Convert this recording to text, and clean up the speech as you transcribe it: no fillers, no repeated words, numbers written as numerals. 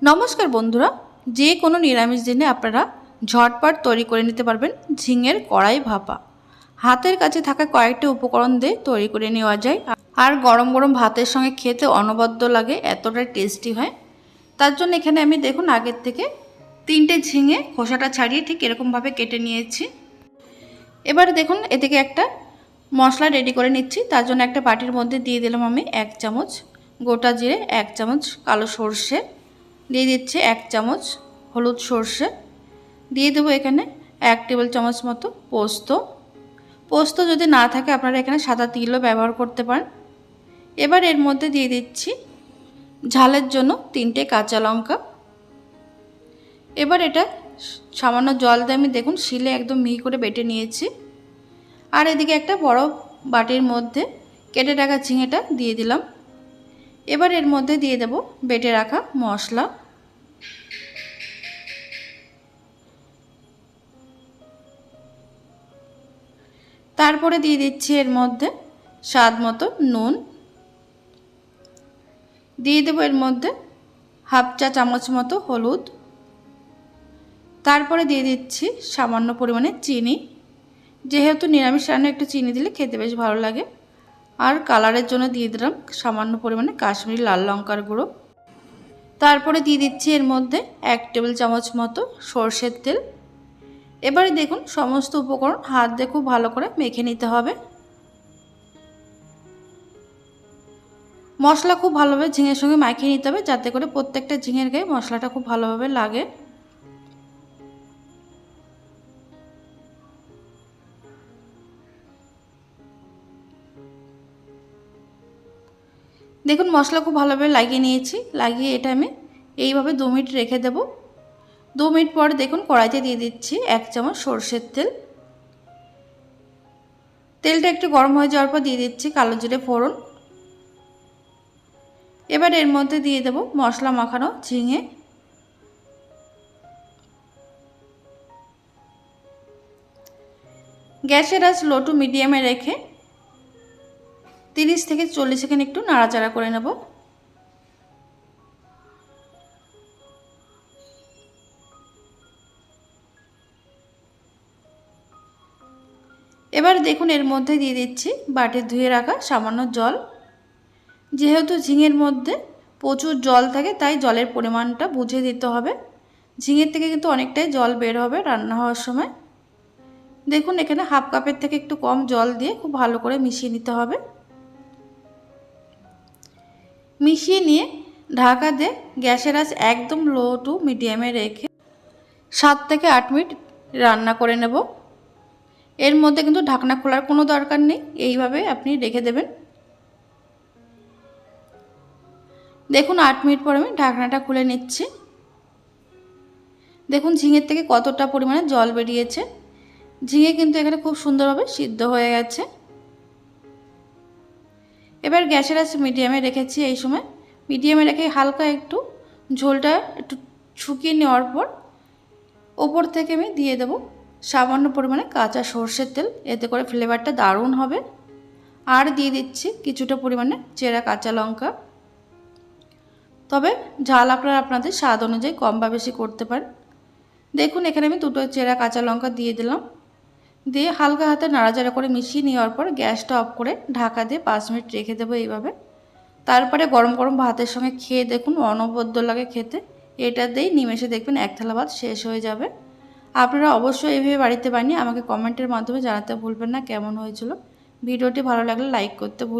নমস্কার বন্ধুরা, যে কোনো নিরামিষ দিনে আপনারা ঝটপট তৈরি করে নিতে পারবেন ঝিঙের কড়াই ভাপা। হাতের কাছে থাকা কয়েকটি উপকরণ দিয়ে তৈরি করে নেওয়া যায়, আর গরম গরম ভাতের সঙ্গে খেতে অনবদ্য লাগে, এতটাই টেস্টি হয়। তার জন্য এখানে আমি দেখুন আগের থেকে 3টে ঝিঙে খোসাটা ছাড়িয়ে ঠিক এরকমভাবে কেটে নিয়েছি। এবারে দেখুন এদিকে একটা মশলা রেডি করে নিচ্ছি। তার জন্য একটা বাটির মধ্যে দিয়ে দিলাম আমি 1 চামচ গোটা জিরে, 1 চামচ কালো সর্ষে, দিয়ে দিচ্ছি 1 চামচ হলুদ সর্ষে, দিয়ে দেবো এখানে 1 টেবিল চামচ মতো পোস্ত যদি না থাকে আপনারা এখানে সাদা তিলও ব্যবহার করতে পারেন। এবার এর মধ্যে দিয়ে দিচ্ছি ঝালের জন্য 3টে কাঁচা লঙ্কা। এবার এটা সামান্য জল দিয়ে আমি দেখুন শিলে একদম মিহি করে বেটে নিয়েছি। আর এদিকে একটা বড় বাটির মধ্যে কেটে রাখা ঝিঙেটা দিয়ে দিলাম। এবার এর মধ্যে দিয়ে দেব বেটে রাখা মশলা। তারপরে দিয়ে দিচ্ছি এর মধ্যে স্বাদ মতো নুন, দিয়ে দেব এর মধ্যে হাফ চা চামচ মতো হলুদ, তারপরে দিয়ে দিচ্ছি সামান্য পরিমাণে চিনি, যেহেতু নিরামিষ রান্না একটু চিনি দিলে খেতে বেশ ভালো লাগে। আর কালারের জন্য দিয়ে দিলাম সামান্য পরিমাণে কাশ্মীরি লাল লঙ্কার গুঁড়ো। তারপরে দিয়ে দিচ্ছি এর মধ্যে 1 টেবিল চামচ মতো সরষের তেল। এবারে দেখুন সমস্ত উপকরণ হাত দিয়ে খুব ভালো করে মেখে নিতে হবে। মশলা খুব ভালোভাবে ঝিঙের সঙ্গে মাখিয়ে নিতে হবে, যাতে করে প্রত্যেকটা ঝিঙের গায়ে মশলাটা খুব ভালোভাবে লাগে। দেখুন মশলা খুব ভালোভাবে লাগিয়ে নিয়েছি। লাগিয়ে এটা আমি এইভাবে 2 মিনিট রেখে দেব। 2 মিনিট পর দেখুন কড়াইতে দিয়ে দিচ্ছি 1 চামচ সরষের তেল। তেলটা একটু গরম হয়ে যাওয়ার পর দিয়ে দিচ্ছি কালো জিরে ফোড়ন। এবার এর মধ্যে দিয়ে দেব মশলা মাখানো ঝিঙে। গ্যাসের আঁচ লো টু মিডিয়ামে রেখে 30 থেকে 40 সেকেন্ড একটু নাড়াচাড়া করে নেব। এবার দেখুন এর মধ্যে দিয়ে দিচ্ছি বাটি ধুয়ে রাখা সামান্য জল। যেহেতু ঝিঙের মধ্যে প্রচুর জল থাকে তাই জলের পরিমাণটা বুঝে দিতে হবে। ঝিঙের থেকে কিন্তু অনেকটাই জল বের হবে রান্না হওয়ার সময়। দেখুন এখানে হাফ কাপের থেকে একটু কম জল দিয়ে খুব ভালো করে মিশিয়ে নিতে হবে। মিশিয়ে নিয়ে ঢাকা দিয়ে গ্যাসের আঁচ একদম লো টু মিডিয়ামে রেখে 7 থেকে 8 মিনিট রান্না করে নেব। এর মধ্যে কিন্তু ঢাকনা খোলার কোনো দরকার নেই, এইভাবে আপনি রেখে দেবেন। দেখুন 8 মিনিট পর আমি ঢাকনাটা খুলে নিচ্ছি। দেখুন ঝিঙের থেকে কতটা পরিমাণে জল বেরিয়েছে। ঝিঙে কিন্তু এখানে খুব সুন্দরভাবে সিদ্ধ হয়ে গেছে। এবার গ্যাসের আঁচ মিডিয়ামে রেখেছি। এই সময় মিডিয়ামে রেখে হালকা একটু ঝোলটা একটু শুকিয়ে নেওয়ার পর ওপর থেকে আমি দিয়ে দেব সামান্য পরিমাণে কাঁচা সর্ষের তেল, এতে করে ফ্লেভারটা দারুণ হবে। আর দিয়ে দিচ্ছি কিছুটা পরিমাণে চেরা কাঁচা লঙ্কা। তবে ঝাল আপনারা আপনাদের স্বাদ অনুযায়ী কম বা বেশি করতে পারেন। দেখুন এখানে আমি 2টো চেরা কাঁচা লঙ্কা দিয়ে দিলাম। দিয়ে হালকা হাতে নাড়াচাড়া করে মিশিয়ে নেওয়ার পর গ্যাসটা অফ করে ঢাকা দিয়ে 5 মিনিট রেখে দেবো এইভাবে। তারপরে গরম গরম ভাতের সঙ্গে খেয়ে দেখুন অনবদ্য লাগে খেতে। এটা দিয়েই নিমেষে দেখবেন 1 থালা ভাত শেষ হয়ে যাবে। আপনারা অবশ্যই এইভাবে বাড়িতে বানিয়ে আমাকে কমেন্টের মাধ্যমে জানাতে ভুলবেন না কেমন হয়েছিল। ভিডিওটি ভালো লাগলে লাইক করতে ভুলবেন না।